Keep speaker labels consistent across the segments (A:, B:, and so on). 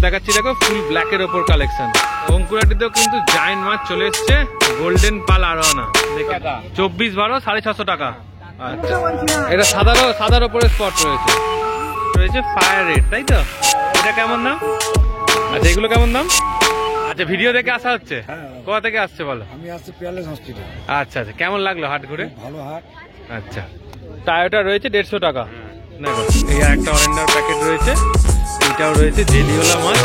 A: দেখাচ্ছি দেখো ফুল ব্ল্যাকের ওপর কালেকশন। অঙ্কুরাটিতেও কিন্তু জায়েন্ট মাছ চলে এসছে, গোল্ডেন পাল আরোয়ানা দেখে 24/12 650 টাকা। আচ্ছা এটা সাদার ওপরে স্পট রয়েছে ফায়ার রেড, তাই তো? এটা কেমন দাম? আচ্ছা এগুলো কেমন দাম? আচ্ছা ভিডিও দেখে আসা হচ্ছে, কোথা থেকে আসছে বলো?
B: আমি আসছি পিয়ালেস হসপিটাল।
A: আচ্ছা আচ্ছা কেমন লাগলো হাট ঘুরে?
B: ভালো হাট।
A: আচ্ছা টায়োটা রয়েছে 150 টাকা। দেখো এই একটা অরেন্ডার প্যাকেট রয়েছে, এইটাও রয়েছে জেলিওলা মাছ।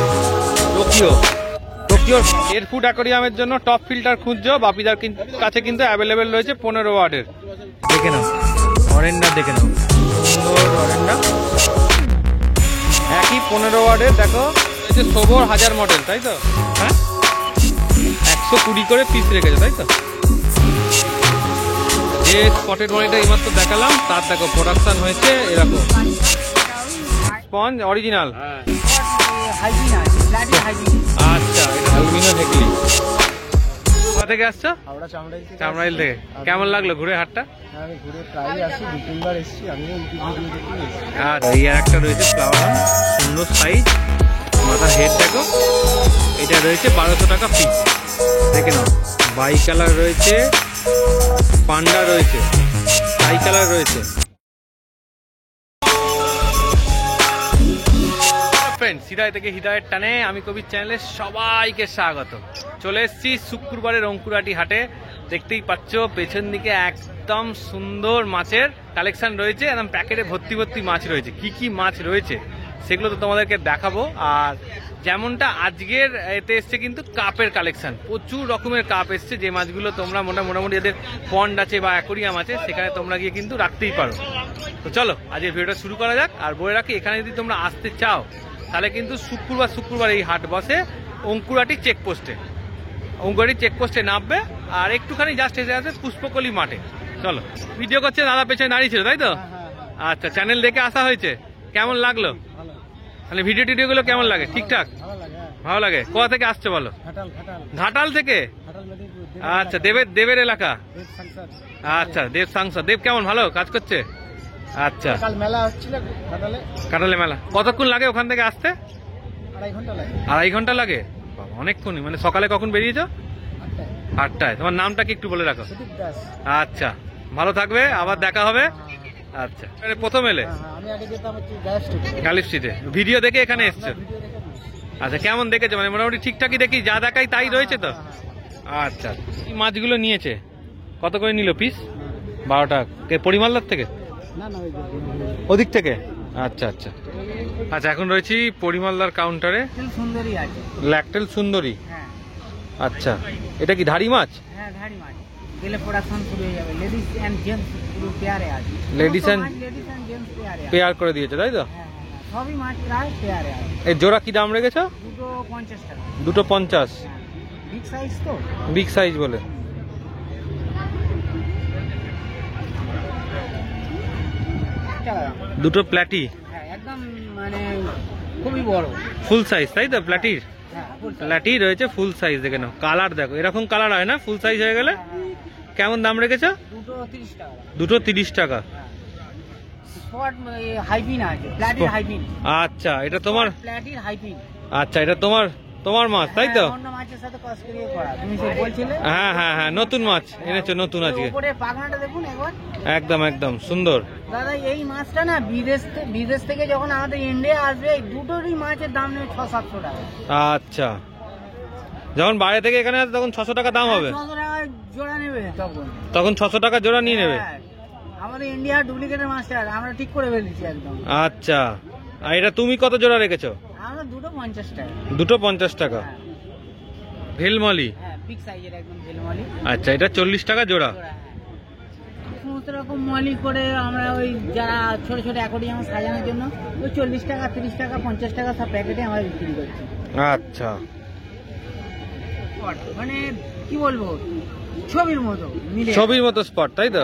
A: টোকিওর এর ফুড অ্যাকোরিয়ামের জন্য টপ ফিল্টার খুঁজছো, বাপিদার কাছে কিন্তু অ্যাভেলেবেল রয়েছে 15 ওয়াটের। দেখে নাও অরেন্ডার, দেখে নাও সুন্দর অরেন্ডার, একই 15 ওয়াটের। দেখো এই যে সোবর 1000 মডেল, তাই তো? হ্যাঁ 120 করে পিস রেখেছে, তাই তো? যে স্পটেড মনিটা এইমাত্র দেখালাম তার দেখো প্রোডাকশন হয়েছে এরকম স্পঞ্জ অরিজিনাল। আচ্ছা এটা অ্যালুমিনিয়াম হেকলি। কোথা থেকে আসছো? চামড়াইল থেকে। কেমন লাগলো ঘুরে হাটটা?
B: আমি ঘুরে প্রায় আসি, 2-3 বার এসেছি আমি।
A: আর এই একটা রয়েছে ফ্লাওয়ার, সুন্দর সাইজ, মাথার হেড দেখো। এটা রয়েছে 1200 টাকা পিস। দেখে নাও বাই কালার রয়েছে, পান্ডা রয়েছে, হাই কালার রয়েছে। ফ্রেন্ড সিরাই থেকে হৃদয়ের টানে আমি কবির চ্যানেলে সবাইকে স্বাগত। চলে এসেছি শুক্রবারের অঙ্কুরাটি হাটে। দেখতেই পাচ্ছ পেছন দিকে একদম সুন্দর মাছের কালেকশন রয়েছে, একদম প্যাকেটে ভর্তি ভর্তি মাছ রয়েছে। কি কি মাছ রয়েছে সেগুলো তো তোমাদেরকে দেখাবো। আর যেমনটা আজকের এতে এসছে কিন্তু কাপের কালেকশন, প্রচুর রকমের কাপ এসছে, যে মাছগুলো তোমরা মোটামুটি যাদের পন্ড আছে বা অ্যাকোরিয়াম আছে সেখানে তোমরা গিয়ে কিন্তু রাখতেই পারো। তো চলো আজকের ভিডিওটা শুরু করা যাক। আর বলে রাখি এখানে যদি তোমরা আসতে চাও তাহলে কিন্তু শুক্রবার এই হাট বসে অঙ্কুরাটি চেকপোস্টে। অঙ্কুরাটি চেকপোস্টে নামবে আর একটুখানি জাস্ট এসে আসবে পুষ্পকলি মাঠে। চলো ভিডিও করছে দাদা, পেছনে দাঁড়িয়ে ছিল, তাই তো? আচ্ছা চ্যানেল দেখে আসা হয়েছে, কেমন লাগলো? মানে ভিডিও টিডিওগুলো কেমন লাগে? ঠিকঠাক ভালো লাগে। কোথা থেকে আসছে বলো? ঘাটাল থেকে। আচ্ছা দেবের এলাকা। আচ্ছা দেব সাংসদ। দেব কেমন ভালো কাজ করছে? আচ্ছা কাটালে মেলা কতক্ষণ লাগে ওখান থেকে আসতে? 2.5 ঘন্টা লাগে। অনেকক্ষণই। মানে সকালে কখন বেরিয়েছো? 8টায়। তোমার নামটা কি একটু বলে রাখো? আচ্ছা ভালো থাকবে, আবার দেখা হবে। আচ্ছা প্রথম এলে গালিব স্ট্রিটে, ভিডিও দেখে এখানে এসছো? আচ্ছা কেমন দেখেছো? মানে মোটামুটি ঠিকঠাকই দেখি, যা দেখাই তাই রয়েছে তো? আচ্ছা এই মাছগুলো নিয়েছে কত করে নিল পিস? 12 টাকা। পরিমালদার থেকে? ওদিক থেকে। আচ্ছা আচ্ছা আচ্ছা এখন রয়েছি পরিমালদার কাউন্টারে। ল্যাকটেল সুন্দরী। আচ্ছা এটা কি ধাড়ি মাছ? লেডিস এন্ড পেয়ার করে দিয়েছে, তাই তো? এই জোড়া কি দাম রেখেছো? 250 টাকা। বিগ সাইজ বলে। দুটো প্ল্যাটি
B: একদম মানে খুবই বড়
A: ফুল সাইজ, তাই তো? প্ল্যাটি রয়েছে ফুল সাইজ। দেখে নাও কালার দেখো, এরকম কালার হয় না ফুল সাইজ হয়ে গেলে। কেমন দাম রেখেছো? 230 টাকা। আচ্ছা এটা তোমার? আচ্ছা এটা তোমার মাছ, তাই তো? হ্যাঁ হ্যাঁ হ্যাঁ নতুন মাছ এনেছো, নতুন আজকে। একদম একদম সুন্দর।
B: দাদা এই মাছটা না বিদেশ থেকে যখন আমাদের ইন্ডিয়া আসবে দুটোরই মাছের দাম নেবে 600-700 টাকা।
A: আচ্ছা যখন বাইরে থেকে এখানে আসবে তখন 600 টাকা দাম হবে?
B: 600 টাকা জোড়া নেবে
A: তখন 600 টাকা জোড়া নিয়ে নেবে।
B: আমাদের ইন্ডিয়ার ডুপ্লিকেটের মাছটা আমরা ঠিক করে ফেলেছি একদম।
A: আচ্ছা আর এটা তুমি কত জোড়া রেখেছো?
B: আমরা 250 টাকা।
A: 250 টাকা। ভেলমলি?
B: বিগ সাইজের একদম ভেলমলি।
A: আচ্ছা এটা 40 টাকা জোড়া।
B: সমস্ত রকম মলি করে আমরা ওই যারা ছোট ছোট অ্যাকোরিয়াম সাজানোর জন্য ওই 40 টাকা 30 টাকা 50 টাকা সব প্যাকেটে আমরা বিক্রি করছি।
A: আচ্ছা
B: মানে কি বলবো ছবির মতো
A: স্পট, তাই তো?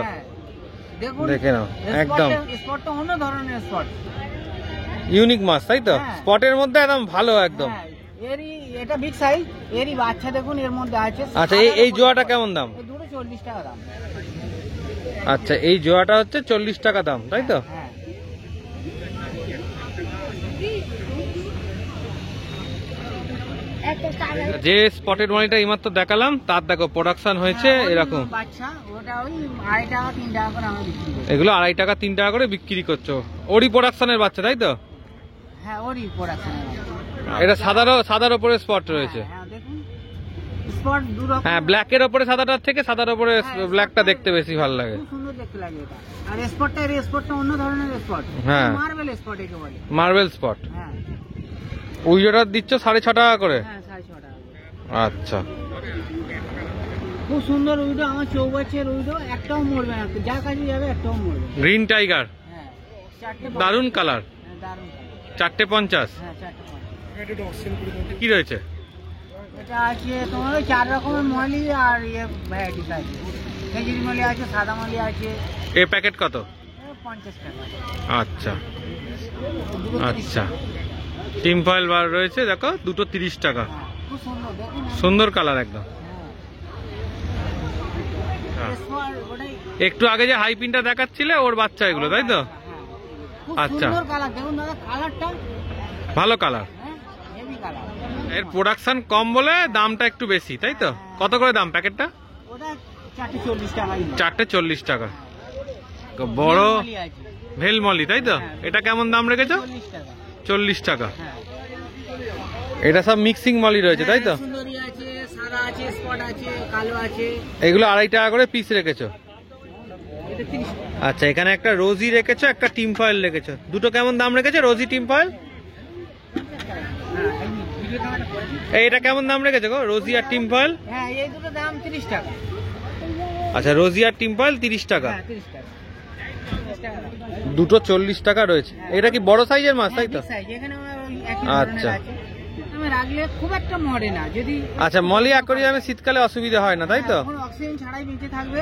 B: দেখুন
A: দেখে নাও একদম
B: স্পটটা অন্য ধরনের স্পট,
A: ইউনিক মাছ, তাই তো? স্পটের মধ্যে একদম ভালো একদম।
B: এরই এটা বিগ সাইজ, এরই বাচ্চা দেখুন এর মধ্যে আছে।
A: আচ্ছা এই জোড়াটা কেমন দাম?
B: দুটো 40 টাকা দাম।
A: আচ্ছা এই জোড়াটা হচ্ছে 40 টাকা দাম, তাই তো? যে স্পটেড মলিটা এইমাত্র দেখালাম তার দেখো প্রোডাকশন হয়েছে এরকম।
B: বাচ্চা ওটা ওই 2.5 টাকা 3 টাকা করে আমরা বিক্রি করি।
A: এগুলো 2.5 টাকা 3 টাকা করে বিক্রি করছো, ওরই প্রোডাকশনের বাচ্চা তাই তো?
B: হ্যাঁ ওরই প্রোডাকশন।
A: এটা সাদার উপরে স্পট রয়েছে।
B: হ্যাঁ দেখুন স্পট দু রকম।
A: হ্যাঁ ব্ল্যাকের উপরে সাদাটার থেকে সাদার উপরে ব্ল্যাকটা দেখতে বেশি ভালো লাগে।
B: খুব সুন্দর দেখতে লাগে এটা। আর স্পটটা অন্য ধরনের স্পট।
A: হ্যাঁ
B: মার্বেল স্পট একে বলে।
A: Marble spot.
B: হ্যাঁ
A: উইজোটা দিচ্ছ 6.5 টাকা করে?
B: হ্যাঁ 6.5 টাকা।
A: আচ্ছা
B: খুব সুন্দর উইডো, আমার চৌবাচ্চার উইডো, একটাও মরবে না, যার কাছে যাবে একটাও মরবে।
A: গ্রিন টাইগার,
B: হ্যাঁ চারটে
A: দারুন কালার।
B: হ্যাঁ দারুন কালার।
A: 4.50।
B: হ্যাঁ 4.50।
A: কি রয়েছে?
B: এটা আছে তোমার ওই 4 রকমের মলি আর ভ্যারাইটিস আছে। খেজুরি মলি আছে, সাদা মলি আছে।
A: এই প্যাকেট কত?
B: 50 টাকা।
A: আচ্ছা আচ্ছা টিম ফয়েল বার রয়েছে দেখো, দুটো 30 টাকা।
B: খুব সুন্দর দেখুন।
A: সুন্দর কালার একদম।
B: হ্যাঁ।
A: একটু আগে যে হাই পিনটা দেখাচ্ছিলে ওর বাচ্চা এগুলো তাই তো?
B: খুব
A: আচ্ছা।
B: সুন্দর কালার দেখুন দাদা, কালারটা
A: ভালো কালার।
B: হ্যাঁ হেভি কালার।
A: এর প্রোডাকশন কম বলে দামটা একটু বেশি তাই তো? কত করে দাম প্যাকেটটা?
B: ওটা 440 টাকা।
A: 440 টাকা। বড়
B: মলি আছে।
A: ভেলমলি তাই তো? এটা কেমন দাম রেখেছো?
B: 40 টাকা।
A: 40 টাকা।
B: হ্যাঁ
A: এটা সব মিক্সিং মলি রয়েছে তাই তো?
B: সুন্দরী আছে, সাদা আছে, স্পট আছে, কালো আছে।
A: এগুলো 2.5 টাকা করে পিস রেখেছো?
B: এটা 30 টাকা।
A: আচ্ছা এখানে একটা রোজি রেখেছো, একটা টিম ফয়েল রেখেছো, দুটো কেমন দাম রেখেছো? রোজি টিম ফয়েল
B: হ্যাঁ এই ভিডিও ক্যামেরা করে।
A: এটা কেমন দাম রেখেছো গো, রোজি আর টিম ফয়েল?
B: হ্যাঁ এই দুটো দাম 30 টাকা।
A: আচ্ছা রোজি আর টিম ফয়েল 30 টাকা।
B: হ্যাঁ 30 টাকা। 30 টাকা।
A: দুটো 40 টাকা রয়েছে। এটা কি বড় সাইজের মাছ তাই তো?
B: হ্যাঁ, big size, এখানে আমার ওই একই
A: আচ্ছা।
B: ধরনের আছে। আমি রাখলে খুব একটা মরে না যদি।
A: আচ্ছা মলি অ্যাকোরিয়ামে শীতকালে অসুবিধা হয় না তাই তো?
B: এখন অক্সিজেন ছাড়াই বেঁচে থাকবে।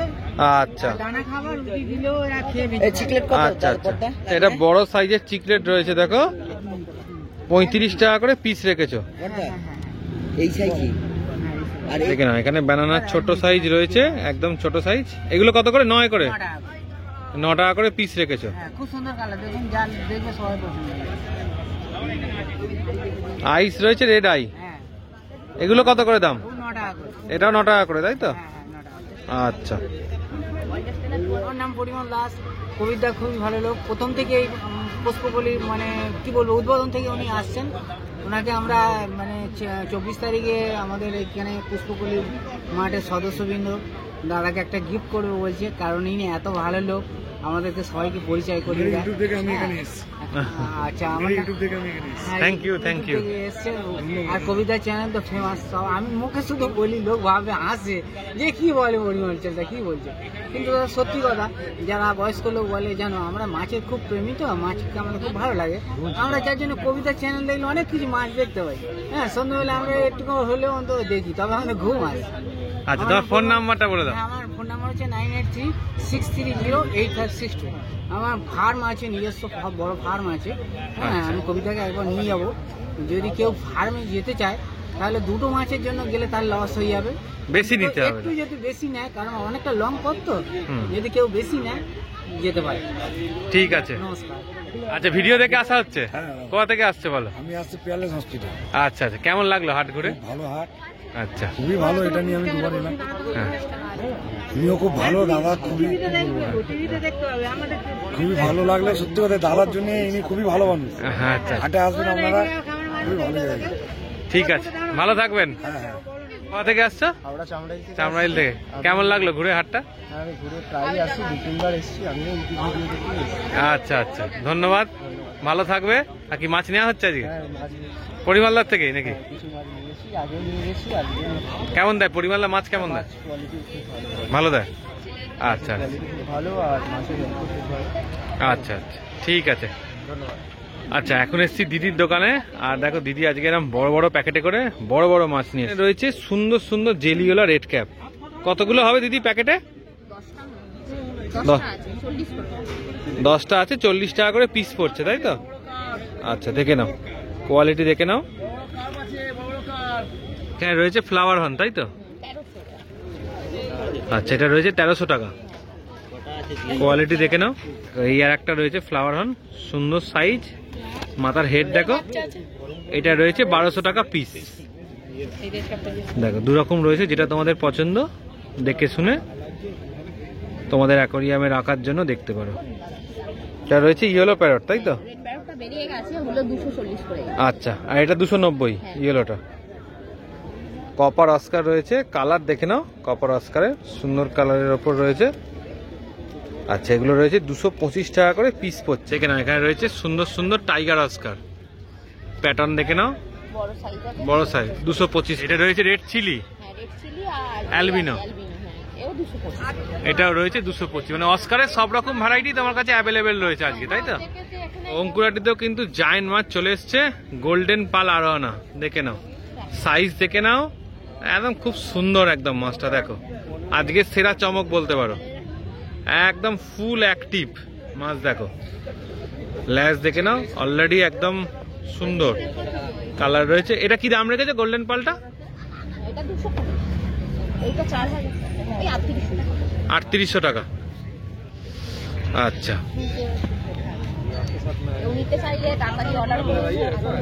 A: আচ্ছা
B: আর দানা খাবার রুটি দিলেও এরা খেয়ে বেঁচে চিকলেট
A: আচ্ছা আচ্ছা এটা বড় সাইজের চিকলেট রয়েছে দেখো, 35 টাকা করে পিস রেখেছো।
B: এই সাইজই।
A: দেখে নাও এখানে ব্যানানার ছোট সাইজ রয়েছে, একদম ছোট সাইজ। এগুলো কত করে? 9 করে? 9 টাকা করে পিস রেখেছো।
B: হ্যাঁ খুব সুন্দর কালার দেখুন, যা দেখবে সবাই পছন্দ করবে।
A: আইস রয়েছে রেড আই,
B: হ্যাঁ
A: এগুলো কত করে দাম?
B: ও 9 টাকা করে।
A: এটাও 9 টাকা করে তাই তো?
B: হ্যাঁ 9 টাকা।
A: আচ্ছা
B: আমার নাম পরিমল দাস। কবিতা খুবই ভালো লোক, প্রথম থেকে পুষ্পকলি মানে কি বলবো উদ্বোধন থেকে উনি আসছেন। ওনাকে আমরা মানে 24 তারিখে আমাদের এখানে পুষ্পকলি মাঠের সদস্যবৃন্দ দাদাকে একটা গিফট করবে বলছে, কারণ ইনি এত ভালো লোক, আমাদেরকে সবাইকে পরিচয় করিয়ে দেয়। আচ্ছা আমার
A: থ্যাংক ইউ থ্যাংক ইউ।
B: এসছে আর কবিতা চ্যানেল তো ফেমাস, সব আমি মুখে শুধু বলি, লোক ভাবে হাসে যে কি বলে পরিমল চ্যানেলটা কি বলছে, কিন্তু সত্যি কথা যারা বয়স্ক লোক বলে জানো আমরা মাছের খুব প্রেমী, তো মাছকে আমাদের খুব ভালো লাগে। আমরা যার জন্য কবিতা চ্যানেল দেখলে অনেক কিছু মাছ দেখতে পাই। হ্যাঁ সন্ধ্যাবেলা আমরা একটু হলেও অন্তত দেখি, তবে আমাদের ঘুম আসে।
A: আচ্ছা তোমার ফোন নাম্বারটা বলে দাও।
B: আমার ফোন নাম্বার হচ্ছে 9836308562। আমার ফার্ম আছে, নিজস্ব বড় ফার্ম আছে। হ্যাঁ আমি কবিতাকে একবার নিয়ে যাবো। যদি কেউ ফার্মে যেতে চায় তাহলে দুটো মাছের জন্য গেলে তার লস হয়ে যাবে,
A: বেশি নিতে হবে।
B: একটু যদি বেশি নেয়, কারণ অনেকটা লং পথ তো, যদি কেউ বেশি নেয় যেতে পারে।
A: ঠিক আছে
B: নমস্কার।
A: আচ্ছা ভিডিও দেখে আসা হচ্ছে? কোথা থেকে আসছে বলো?
C: আমি আসছি প্যালেস হসপিটাল।
A: আচ্ছা আচ্ছা কেমন লাগলো হাট ঘুরে?
C: ভালো হাট,
A: আচ্ছা
C: খুবই ভালো। এটা নিয়ে আমি দুবার এলাম।
A: হ্যাঁ
C: তুমিও খুব ভালো দাদা, খুবই খুবই ভালো লাগলো সত্যি কথা। দাদার জন্য ইনি খুবই ভালো মানুষ।
A: হ্যাঁ আচ্ছা
C: হাটে আসবেন আপনারা, খুবই ভালো জায়গা।
A: ঠিক আছে ভালো থাকবেন।
C: হ্যাঁ হ্যাঁ
A: কোথা থেকে আসছো?
D: আমরা চামড়াই
A: চামড়াইল থেকে। কেমন লাগলো ঘুরে হাটটা?
D: আমি ঘুরে প্রায় আসি, 2-3 বার এসেছি। আমিও ইউটিউব ভিডিও দেখে এসেছি।
A: আচ্ছা আচ্ছা ধন্যবাদ, ভালো থাকবে। আর কি মাছ নেওয়া হচ্ছে আজকে?
D: হ্যাঁ মাছ
A: পরিমালদার থেকেই নাকি?
D: কিছু মাছ নিয়েছি, আগেও নিয়ে গেছি, আজকে
A: কেমন দেয় পরিমালদার মাছ? কেমন দেয়?
D: কোয়ালিটি খুব ভালো,
A: ভালো দেয়? আচ্ছা
D: কোয়ালিটি খুব ভালো আর মাছের রেট খুব ভালো।
A: আচ্ছা আচ্ছা ঠিক আছে
D: ধন্যবাদ।
A: আচ্ছা এখন এসছি দিদির দোকানে, আর দেখো দিদি আজকে এরকম বড় বড় প্যাকেটে করে বড় বড় মাছ নিয়ে রয়েছে। সুন্দর সুন্দর জেলিওলা রেড ক্যাপ। কতগুলো হবে দিদি প্যাকেটে? 10টা আছে, 40 টাকা করে পিস পড়ছে তাই তো? আচ্ছা দেখে নাও, কোয়ালিটি দেখে নাও। এখানে রয়েছে ফ্লাওয়ার হর্ন তাই তো? আচ্ছা এটা রয়েছে 1300 টাকা। কোয়ালিটি দেখে নাও। এই আর একটা রয়েছে ফ্লাওয়ার হর্ন, সুন্দর সাইজ, মাথার হেড দেখো। এটা রয়েছে 1200 টাকা পিস। দেখো দু রকম রয়েছে, যেটা তোমাদের পছন্দ দেখে শুনে তোমাদের অ্যাকোরিয়ামে রাখার জন্য দেখতে পারো। এটা রয়েছে ইয়েলো প্যারট, তাই তো? আচ্ছা, আর এটা 290 ইয়েলোটা। কপার অস্কার রয়েছে, কালার দেখে নাও, কপার অস্কারের সুন্দর কালারের ওপর রয়েছে। আচ্ছা, এগুলো রয়েছে 225 টাকা করে পিস পড়ছে। এখানে রয়েছে সুন্দর সুন্দর টাইগার অস্কার, প্যাটার্ন দেখে নাও, বড় সাইজ 225। এটা রয়েছে রেড চিলি অ্যালবিনো, এটাও রয়েছে 225। মানে অস্কারের সব রকম ভ্যারাইটি তোমার কাছে অ্যাভেলেবেল রয়েছে আজকে, তাই তো? অঙ্কুরাটিতেও কিন্তু জায়ান্ট মাছ চলে এসছে, গোল্ডেন পাল আরোহানা দেখে নাও, সাইজ দেখে নাও, একদম খুব সুন্দর একদম মাছটা। দেখো আজকে সেরা চমক বলতে পারো, একদম ফুল অ্যাক্টিভ মাছ। দেখো ল্যাজ দেখে নাও, অলরেডি একদম সুন্দর কালার রয়েছে। এটা কি দাম রেখেছে গোল্ডেন পালটা? 3800 টাকা। আচ্ছা,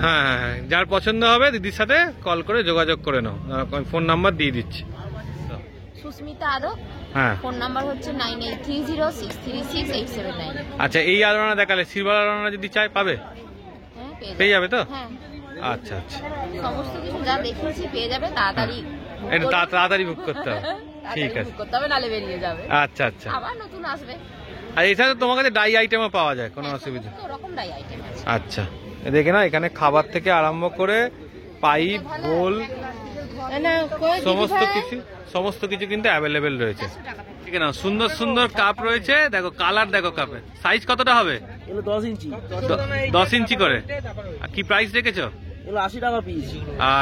A: হ্যাঁ হ্যাঁ হ্যাঁ, যার পছন্দ হবে দিদির সাথে কল করে যোগাযোগ করে নাও, ফোন নাম্বার দিয়ে দিচ্ছি।
E: সুস্মিতা আদক,
A: হ্যাঁ,
E: ফোন নাম্বার হচ্ছে 9830636879।
A: আচ্ছা, এই আলোনা দেখালে সিলভার আলোনা যদি চাই পাবে?
E: হ্যাঁ,
A: পেয়ে যাবে তো?
E: হ্যাঁ,
A: আচ্ছা আচ্ছা,
E: সমস্ত কিছু যা দেখিয়েছি পেয়ে যাবে। তাড়াতাড়ি
A: এটা তাড়াতাড়ি বুক করতে হবে। ঠিক আছে,
E: বুক করতে হবে, নালে বেরিয়ে যাবে।
A: আচ্ছা আচ্ছা।
E: আবার নতুন আসবে।
A: আর এছাড়া তোমার কাছে ডাই আইটেমও পাওয়া যায়, কোনো অসুবিধা?
E: ওরকম ডাই আইটেম আছে।
A: আচ্ছা, দেখে না, এখানে খাবার থেকে আরম্ভ করে পাইপ, বোল, সমস্ত কিছু কিন্তু অ্যাভেলেবেল রয়েছে। ঠিক না, সুন্দর সুন্দর কাপ রয়েছে। দেখো কালার, দেখো কাপের সাইজ কতটা হবে?
D: 10 ইঞ্চি।
A: 10 ইঞ্চি করে। আর কি প্রাইস রেখেছো?
D: 80 টাকা পিস।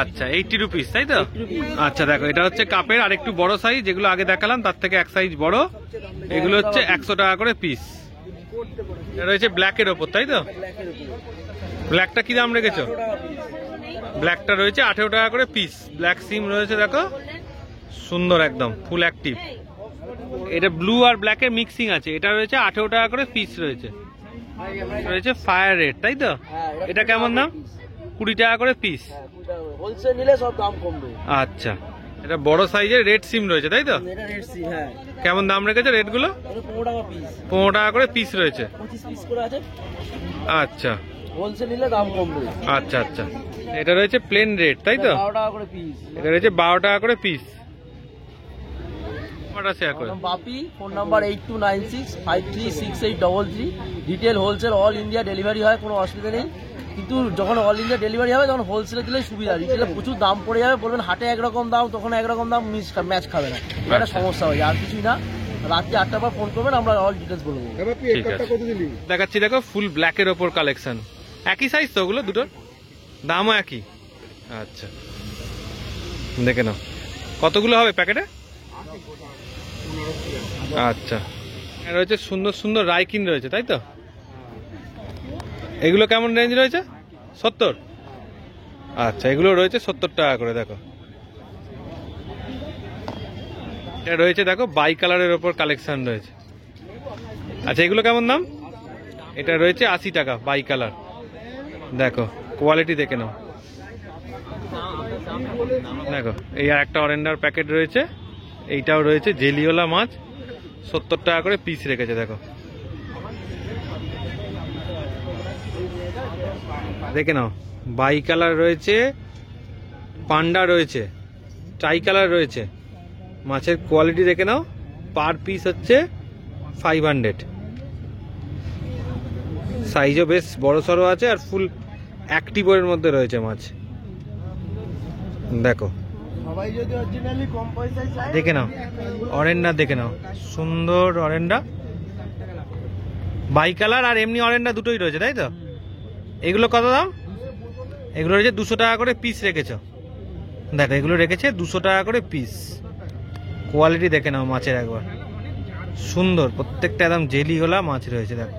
A: আচ্ছা, 80 রুপিস, তাই তো? আচ্ছা, দেখো এটা হচ্ছে কাপের আর একটু বড় সাইজ, যেগুলো আগে দেখালাম তার থেকে এক সাইজ বড়। এগুলো হচ্ছে 100 টাকা করে পিস। এটা রয়েছে ব্ল্যাকের ওপর, তাই তো? ব্ল্যাকটা কি দাম রেখেছো? ব্ল্যাকটা রয়েছে 18 টাকা করে পিস। ব্ল্যাক সিম রয়েছে, দেখো সুন্দর একদম ফুল অ্যাক্টিভ। এটা ব্লু আর ব্ল্যাকের মিক্সিং আছে। এটা রয়েছে 18 টাকা করে পিস রয়েছে। রয়েছে ফায়ার রেড, তাই তো? এটা কেমন দাম? 20 টাকা করে পিস।
D: হোলসেল নিলে সব দাম কমবে।
A: আচ্ছা, এটা বড় সাইজের রেড সিম রয়েছে, তাই তো?
D: এটা রেড সি, হ্যাঁ।
A: কেমন দাম রেখেছে রেড গুলো?
D: 15 টাকা পিস।
A: 15 টাকা করে পিস রয়েছে।
D: 25 পিস করে আছে।
A: আচ্ছা,
D: হোলসেল নিলে দাম কমবে।
A: আচ্ছা আচ্ছা। এটা রয়েছে প্লেন রেড, তাই তো?
D: 12 টাকা করে পিস।
A: এটা রয়েছে 12 টাকা করে পিস। শেয়ার করে
D: Bapi, phone number 8296536833। Detail wholesale all India delivery হয়, কোনো অসুবিধা নেই। কিন্তু যখন অল ইন্ডিয়া ডেলিভারি হবে তখন হোলসেলে দিলে সুবিধা। রিটেলে প্রচুর দাম পড়ে যাবে, বলবেন হাটে একরকম দাম, তখন একরকম দাম ম্যাচ খাবে না, এটা একটা সমস্যা হয়। আর কিছুই না, রাত্রি 8টার পর ফোন করবেন, আমরা অল ডিটেলস বলে দেবো।
A: ঠিক আছে, দেখাচ্ছি। দেখো ফুল ব্ল্যাকের ওপর কালেকশন, একই সাইজ তো ওগুলো দুটোর, দামও একই। আচ্ছা, দেখে নাও কতগুলো হবে প্যাকেটে। আচ্ছা, রয়েছে সুন্দর সুন্দর রাইকিন রয়েছে, তাই তো? এগুলো কেমন রেঞ্জ রয়েছে? 70। আচ্ছা, এগুলো রয়েছে 70 টাকা করে। দেখো এটা রয়েছে, দেখো বাই কালারের ওপর কালেকশন রয়েছে। আচ্ছা, এগুলো কেমন দাম? এটা রয়েছে 80 টাকা বাই কালার। দেখো কোয়ালিটি দেখে নাও। দেখো এই আর একটা অরেন্ডার প্যাকেট রয়েছে, এইটাও রয়েছে জেলিওলা মাছ, 70 টাকা করে পিস রেখেছে। দেখো দেখে নাও, বাই কালার রয়েছে, পান্ডা রয়েছে, ট্রাই কালার রয়েছে। মাছের কোয়ালিটি দেখে নাও, পার পিস হচ্ছে 500। সাইজও বেশ বড় সড়ো আছে আর ফুল অ্যাক্টিভের মধ্যে রয়েছে মাছ। দেখো
D: সবাই যদি অরিজিনালি কম পয়সায় চায়,
A: দেখে নাও অরেন্ডা, দেখে নাও সুন্দর অরেন্ডা, বাই কালার আর এমনি অরেন্ডা দুটোই রয়েছে, তাই তো? এগুলো কত দাম? এগুলো রয়েছে 200 টাকা করে পিস রেখেছ। দেখো এগুলো রেখেছে 200 টাকা করে পিস। কোয়ালিটি দেখে নাও মাছের, একবার সুন্দর, প্রত্যেকটা একদম জেলি গোলা মাছ রয়েছে। দেখো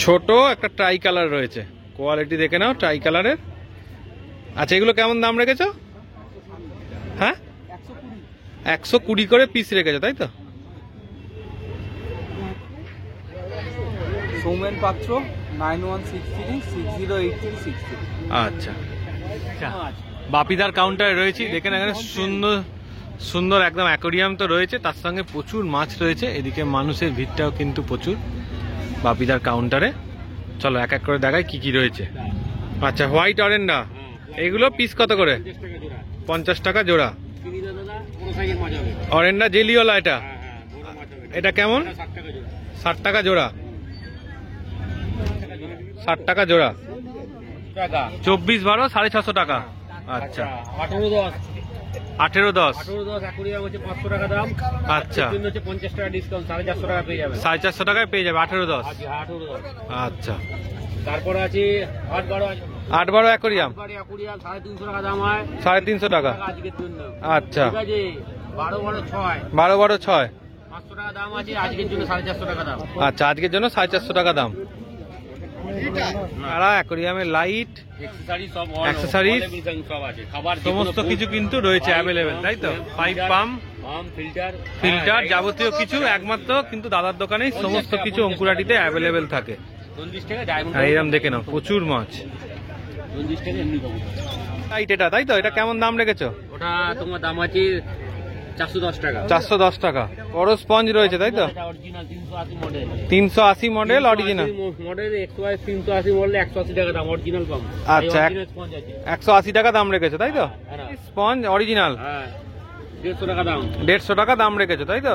A: ছোট একটা ট্রাই কালার রয়েছে, কোয়ালিটি দেখে নাও ট্রাই কালারের। আচ্ছা, এগুলো কেমন দাম রেখেছো? হ্যাঁ, 120 করে পিস রেখেছো, তাই তো?
D: সৌমেন পাত্র,
B: 9163608363।
A: আচ্ছা, বাপিদার কাউন্টারে রয়েছি, দেখেন এখানে সুন্দর সুন্দর একদম অ্যাকোরিয়াম তো রয়েছে, তার সঙ্গে প্রচুর মাছ রয়েছে। এদিকে মানুষের ভিড়টাও কিন্তু প্রচুর বাপিদার কাউন্টারে। চলো এক এক করে দেখাই কি কি রয়েছে। আচ্ছা, হোয়াইট অরেন্ডা এগুলো পিস কত করে? 50 টাকা জোড়া। অরেন্ডা জেলিওলা এটা, এটা কেমন? 60 টাকা জোড়া। 60 টাকা জোড়া। 24 12 650 টাকা। আচ্ছা, 18-10
D: 500 টাকা দাম।
A: আচ্ছা,
D: 50 টাকা ডিসকাউন্ট, 450 টাকা পেয়ে যাবে।
A: 450 টাকায় পেয়ে যাবে 18-10।
D: 18-10।
A: আচ্ছা,
D: তারপরে আছে 8-12
A: 8-12 অ্যাকোরিয়াম
D: 350 টাকা দাম হয়,
A: 350 টাকা।
D: আজকের জন্য।
A: আচ্ছা,
D: ঠিক আছে, 12-12 6
A: 12-12 6
D: 500 টাকা দাম আছে, আজকের জন্য 450 টাকা দাম।
A: আচ্ছা, আজকের জন্য 450 টাকা দাম। আর অ্যাকোরিয়ামের লাইট,
D: অ্যাকসেসরিজ সব
A: Accessories,
D: সব আছে, খাবার
A: সমস্ত কিছু কিন্তু রয়েছে অ্যাভেলেবেল, তাই তো? পাইপ, পাম্প, ফিল্টার, যাবতীয় কিছু একমাত্র কিন্তু দাদার দোকানেই সমস্ত কিছু অঙ্কুরাটিতে অ্যাভেলেবেল থাকে।
D: 40 টাকা ডায়মন্ড।
A: আর এরকম দেখে নাও প্রচুর মাছ।
D: 40 টাকা এমনি পাবো।
A: লাইট এটা, তাই তো? এটা কেমন দাম রেখেছো?
D: ওটা তোমার দাম আছে 410 টাকা।
A: 410 টাকা। বড় স্পঞ্জ রয়েছে, তাই তো?
D: Original 380 model.
A: 380 model original.
D: Model 380 model 180 টাকা দাম, অরিজিনাল পাম্প।
A: আচ্ছা, 180 টাকা দাম রেখেছো, তাই তো? Sponge original.
D: হ্যাঁ, 150 টাকা দাম।
A: 150 টাকা দাম রেখেছো, তাই তো?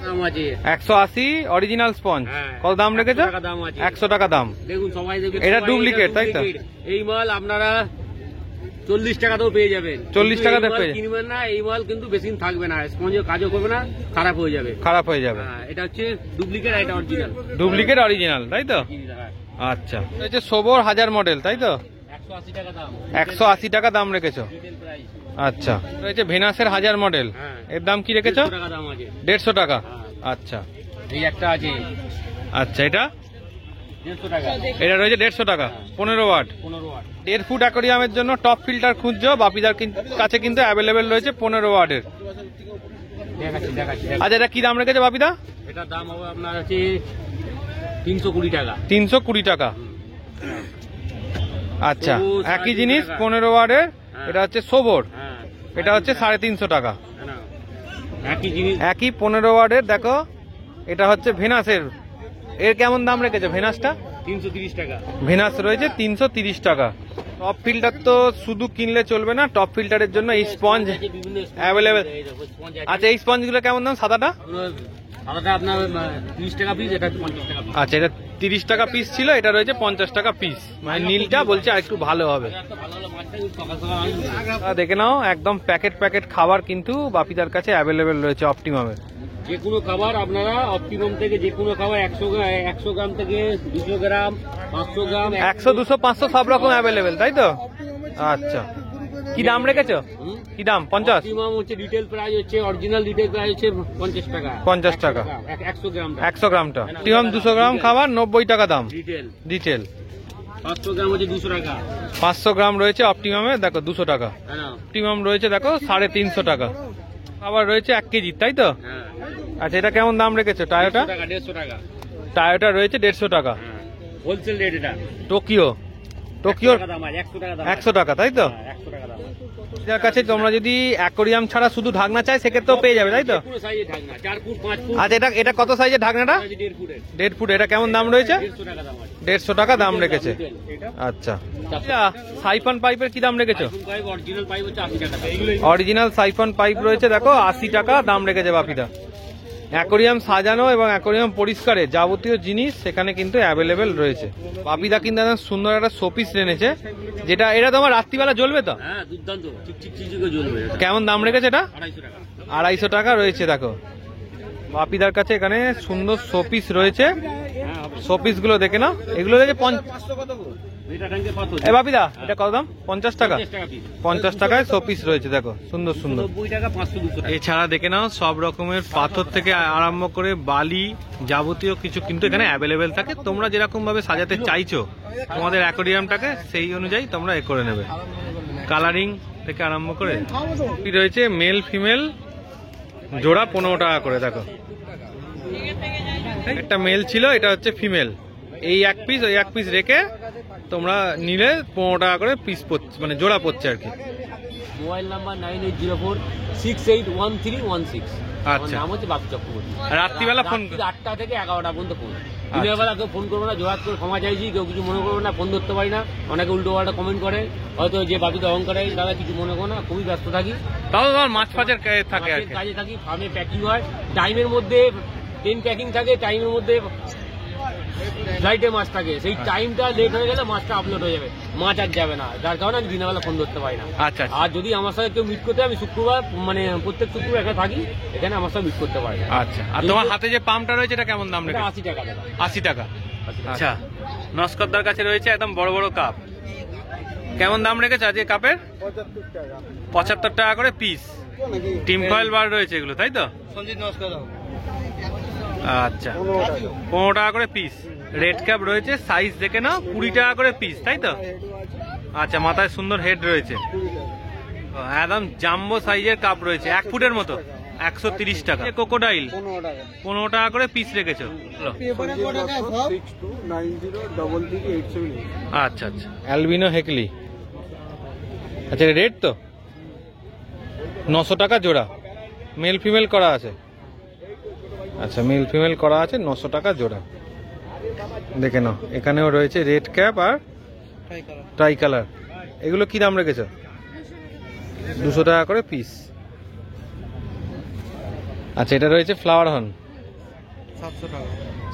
D: দাম আছে
A: 180 অরিজিনাল স্পঞ্জ।
D: হ্যাঁ।
A: কত দাম রেখেছো?
D: 100 টাকা দাম আছে।
A: 100 টাকা দাম।
D: দেখুন সবাই দেখুন,
A: এটা
D: সবাই
A: ডুপ্লিকেট, তাই তো?
D: এই মাল আপনারা 40 টাকাতেও পেয়ে যাবেন।
A: 40 টাকাতে
D: কিন্তু এই মাল
A: পেয়ে যাবেন।
D: কিনবেন না, এই মাল কিন্তু বেশি দিন থাকবে না, স্পঞ্জের কাজও করবে না, খারাপ হয়ে যাবে।
A: খারাপ হয়ে যাবে।
D: হ্যাঁ, এটা হচ্ছে ডুপ্লিকেট, আর এটা অরিজিনাল।
A: ডুপ্লিকেট অরিজিনাল, তাই তো? আচ্ছা, এটা হচ্ছে সোবর 1000 মডেল, তাই তো?
D: 180 টাকা দাম।
A: 180 টাকা দাম রেখেছো।
D: Retail price.
A: আচ্ছা, এটা হচ্ছে ভেনাসের 1000 মডেল,
D: হ্যাঁ।
A: এর দাম কি রেখেছো?
D: 150 টাকা দাম আছে।
A: 150 টাকা।
D: হ্যাঁ।
A: আচ্ছা,
D: এই একটা আছে
A: আচ্ছা, এটা
D: 150 টাকা।
A: এটা রয়েছে 150 টাকা। 15 ওয়াট।
D: 15 ওয়াট।
A: 1.5 ফুট অ্যাকোরিয়ামের জন্য টপ ফিল্টার খুঁজছো, বাপিদার কাছে কিন্তু অ্যাভেলেবেল রয়েছে 15 ওয়াটের।
D: দেখাচ্ছি।
A: আচ্ছা, এটা কি দাম রেখেছে বাপিদা?
D: এটার দাম হবে আপনার আছে 320 টাকা।
A: 320 টাকা। আচ্ছা,
D: সবুজ
A: একই
D: 350
A: জিনিস
D: টাকা।
A: 15 ওয়াটের।
D: হ্যাঁ।
A: এটা হচ্ছে সোবর,
D: হ্যাঁ,
A: এটা হচ্ছে 350 টাকা।
D: না, একই জিনিস।
A: একই 15 ওয়াটের। দেখো, এটা হচ্ছে ভেনাসের। এর কেমন দাম রেখেছে ভেনাসটা?
D: 330 টাকা।
A: ভেনাস রয়েছে 330 টাকা। টপ ফিল্টার তো শুধু কিনলে চলবে না, টপ ফিল্টারের জন্য এই স্পঞ্জ
D: বিভিন্ন
A: অ্যাভেলেবেল।
D: স্পঞ্জ।
A: আচ্ছা, এই স্পঞ্জগুলো কেমন দাম? সাদাটা?
D: আলাদা আপনার 30 টাকা পিস, এটা 50 টাকা পিস।
A: আচ্ছা, এটা 30 টাকা পিস ছিল, এটা রয়েছে 50 টাকা পিস। মানে নীলটা বলছে আর একটু ভালো হবে।
D: একটা ভালো ভালো মাছ থাকে, সকাল সকাল আনবো।
A: দেখে নাও, একদম প্যাকেট খাবার কিন্তু বাপিদার কাছে অ্যাভেলেবেল রয়েছে অপটিমামে।
D: যে কোনো খাবার আপনারা অপটিমাম থেকে যে কোনো খাবার 100 গ্রাম থেকে 200 গ্রাম, 500 গ্রাম,
A: 100 200 500 সব রকম অ্যাভেলেবেল, তাই তো? আচ্ছা, কি দাম রেখেছো? কি দাম? 50?
D: অপটিমাম হচ্ছে রিটেল প্রাইস, হচ্ছে অরিজিনাল রিটেল প্রাইস হচ্ছে 50 টাকা।
A: 50 টাকা।
D: 100 গ্রাম।
A: 100 গ্রামটা। অপটিমাম 200 গ্রাম খাবার 90 টাকা দাম
D: রিটেল।
A: ডিটেল।
D: 500 গ্রাম হচ্ছে 200 টাকা।
A: 500 গ্রাম রয়েছে অপটিমামে, দেখো 200 টাকা।
D: হ্যাঁ,
A: অপটিমাম রয়েছে দেখো 350 টাকা। খাবার রয়েছে 1 কেজি, তাই তো?
D: হ্যাঁ।
A: আচ্ছা, এটা কেমন দাম রেখেছো? টায়োটা?
D: 150 টাকা।
A: টায়োটা রয়েছে 150 টাকা।
D: হ্যাঁ, হোলসেল রেট এটা।
A: টোকিওর
D: 100 টাকা দাম আছে, 100 টাকা দাম।
A: 100 টাকা, তাই তো?
D: 100 টাকা দাম।
A: যার কাছে তোমরা যদি অ্যাকোরিয়াম ছাড়া শুধু ঢাকনা চাই, সেক্ষেত্রেও পেয়ে যাবে, তাই তো?
D: পুরো সাইজে ঢাকনা, 4 ফুট 5 ফুট।
A: আচ্ছা, এটা কত সাইজের ঢাকনাটা?
D: 1.5 ফুটের।
A: 1.5 ফুট। এটা কেমন দাম রয়েছে?
D: 150 টাকা দাম আছে।
A: 150 টাকা দাম রেখেছে।
D: এটা
A: আচ্ছা, সাইফন পাইপের কি দাম রেখেছো?
D: পাইপ অরিজিনাল পাইপ হচ্ছে 80 টাকা। এইগুলোই
A: অরিজিনাল সাইফন পাইপ রয়েছে দেখো 80 টাকা দাম রেখেছে বাপিদা। অ্যাকোরিয়াম সাজানো এবং অ্যাকোরিয়াম পরিষ্কারের যাবতীয় জিনিস সেখানে কিন্তু অ্যাভেলেবেল রয়েছে। বাপিদা কিন্তু একদম সুন্দর একটা শোপিস এনেছে, যেটা এটা তোমার রাত্রিবেলা জ্বলবে তো?
D: হ্যাঁ, দুর্দান্ত, চিকচিক জ্বলবে।
A: কেমন দাম রেখেছে এটা?
D: 250 টাকা।
A: 250 টাকা রয়েছে। দেখো, বাপিদার কাছে এখানে সুন্দর শোপিস রয়েছে।
D: হ্যাঁ, হবে।
A: শোপিস গুলো দেখে নাও, এগুলো দেখে
D: এটা ট্যাঙ্কে কত?
A: এ বাপিদা, এটা কত দাম? 50 টাকা।
D: 50 টাকা পিস।
A: 50 টাকায় শোপিস রয়েছে, দেখো সুন্দর সুন্দর।
D: 90 টাকা, 500 200 টাকা।
A: এছাড়া দেখে নাও, সব রকমের পাথর থেকে আরম্ভ করে বালি যাবতীয় কিছু কিন্তু এখানে অ্যাভেলেবেল থাকে। তোমরা যেরকম ভাবে সাজাতে চাইছো তোমাদের অ্যাকোরিয়ামটাকে, সেই অনুযায়ী তোমরা এ করে নেবে। কালারিং থেকে আরম্ভ করে কি রয়েছে, মেল ফিমেল জোড়া 15 টাকা করে। দেখো, একটা মেল ছিল, এটা হচ্ছে ফিমেল। এই এক পিস ওই এক পিস রেখে তোমরা নিলে 15 টাকা করে পিস পড়ছে, মানে জোড়া পড়ছে আর কি।
F: Mobile number 9804681316।
A: আচ্ছা।
F: নাম হচ্ছে বাপু চক্রবর্তী।
A: রাত্রিবেলা ফোন
F: 8টা থেকে 11টা পর্যন্ত ফোন। দিনের বেলা কেউ ফোন করবো না, জোয়াত করে ক্ষমা চাইছি, কেউ কিছু মনে করবো না, ফোন ধরতে পারি না। অনেকে উল্টো পাল্টা কমেন্ট করে, হয়তো যে বাপিতে অহংকার হয় দাদা কিছু মনে করো না, খুবই ব্যস্ত থাকি,
A: তাও তোমার মাছ ফাজের থাকে আর কি।
F: কাজে থাকি, ফার্মে প্যাকিং হয়, টাইমের মধ্যে ট্রেন প্যাকিং থাকে, টাইমের মধ্যে ফ্লাইটে মাছ থাকে, সেই টাইমটা লেট হয়ে গেলে মাছটা আপলোড হয়ে যাবে, মাছ আর যাবে না, যার কারণে আমি দিনের বেলা ফোন ধরতে পারি না।
A: আচ্ছা
F: আর যদি আমার সাথে কেউ মিট করতে, আমি শুক্রবার মানে প্রত্যেক শুক্রবার এখানে থাকি, এখানে আমার সাথে মিট করতে পারে।
A: আচ্ছা। আর তোমার হাতে যে পাম্পটা রয়েছে এটা কেমন দাম রেখে?
F: 80 টাকা দাদা।
A: 80 টাকা। আচ্ছা। নস্করদার কাছে রয়েছে একদম বড় বড় কাপ, কেমন দাম রেখেছে আজকে কাপের? 75 টাকা করে পিস। টিম ফয়েল বার রয়েছে এগুলো, তাই তো? আচ্ছা, 15 টাকা করে পিস। রেড ক্যাপ রয়েছে, সাইজ দেখে নাও, 20 টাকা করে পিস, তাই তো? আচ্ছা, মাথায় সুন্দর হেড রয়েছে, একদম জাম্বো সাইজের কাপ রয়েছে, 1 ফুটের মতো, 130 টাকা। কোকোডাইল 15 টাকা করে পিস রেখেছো। আচ্ছা আচ্ছা, অ্যালবিনো হেকলি। আচ্ছা, রেড তো 900 টাকা জোড়া, মেল ফিমেল করা আছে। আচ্ছা, মেল ফিমেল করা আছে, 900 টাকা জোড়া। দেখে নাও, এখানেও রয়েছে রেড ক্যাপ আর ট্রাই কালার। এগুলো কি দাম রেখেছো? 200 টাকা করে পিস। আচ্ছা, এটা রয়েছে ফ্লাওয়ার হর্ন,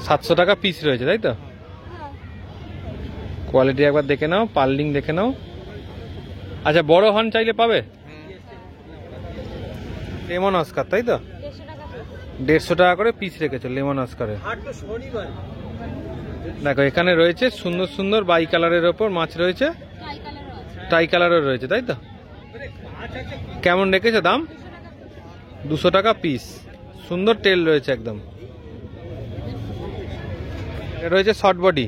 A: 700 টাকা পিস রয়েছে, তাই তো? কোয়ালিটি একবার দেখে নাও, পার্লিং দেখে নাও। আচ্ছা, বড় হর্ন চাইলে পাবে। লেমন অস্কার, তাই তো? 150 টাকা করে পিস রেখেছো লেমন অস্কারে। দেখো, এখানে রয়েছে সুন্দর সুন্দর বাই কালারের ওপর মাছ রয়েছে, টাই কালারও রয়েছে, তাই তো? কেমন রেখেছো দাম? 200 টাকা পিস। সুন্দর টেল রয়েছে একদম। রয়েছে শর্ট বডি,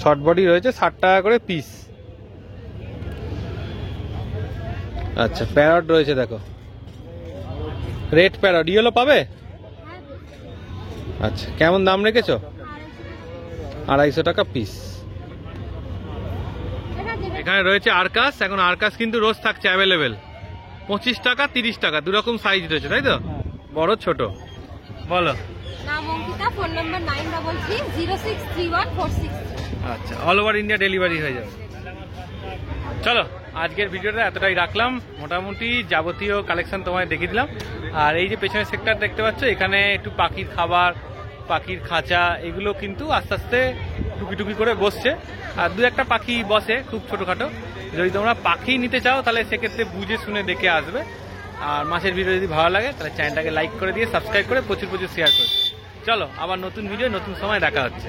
A: শর্ট বডি রয়েছে 60 টাকা করে পিস। আচ্ছা, প্যারট রয়েছে, দেখো রেড প্যারট, ইয়েলো পাবে। আচ্ছা, কেমন দাম রেখেছো? 250 টাকা পিস। এখানে রয়েছে আরকাস। এখন আরকাস কিন্তু রোজ থাকছে অ্যাভেলেবেল, 25 টাকা 30 টাকা, দুরকম সাইজ রয়েছে, তাই তো? বড় ছোট। বলো।
E: নাম অঙ্কিতা, ফোন নাম্বার 9330631463।
A: আচ্ছা, অল ওভার ইন্ডিয়া ডেলিভারি হয়ে যাবে। চলো, আজকের ভিডিওটা এতটাই রাখলাম। মোটামুটি যাবতীয় কালেকশন তোমায় দেখিয়ে দিলাম। আর এই যে পেছনের সেক্টর দেখতে পাচ্ছ, এখানে একটু পাখির খাবার, পাখির খাঁচা, এগুলো কিন্তু আস্তে আস্তে টুকি টুকি করে বসছে। আর 2-1টা পাখি বসে, খুব ছোটখাটো। যদি তোমরা পাখি নিতে চাও তাহলে সেক্ষেত্রে বুঝে শুনে দেখে আসবে। আর মাছের ভিডিও যদি ভালো লাগে তাহলে চ্যানেলটাকে লাইক করে দিয়ে সাবস্ক্রাইব করে প্রচুর প্রচুর শেয়ার করবে। চলো, আবার নতুন ভিডিও নতুন সময় দেখা হচ্ছে।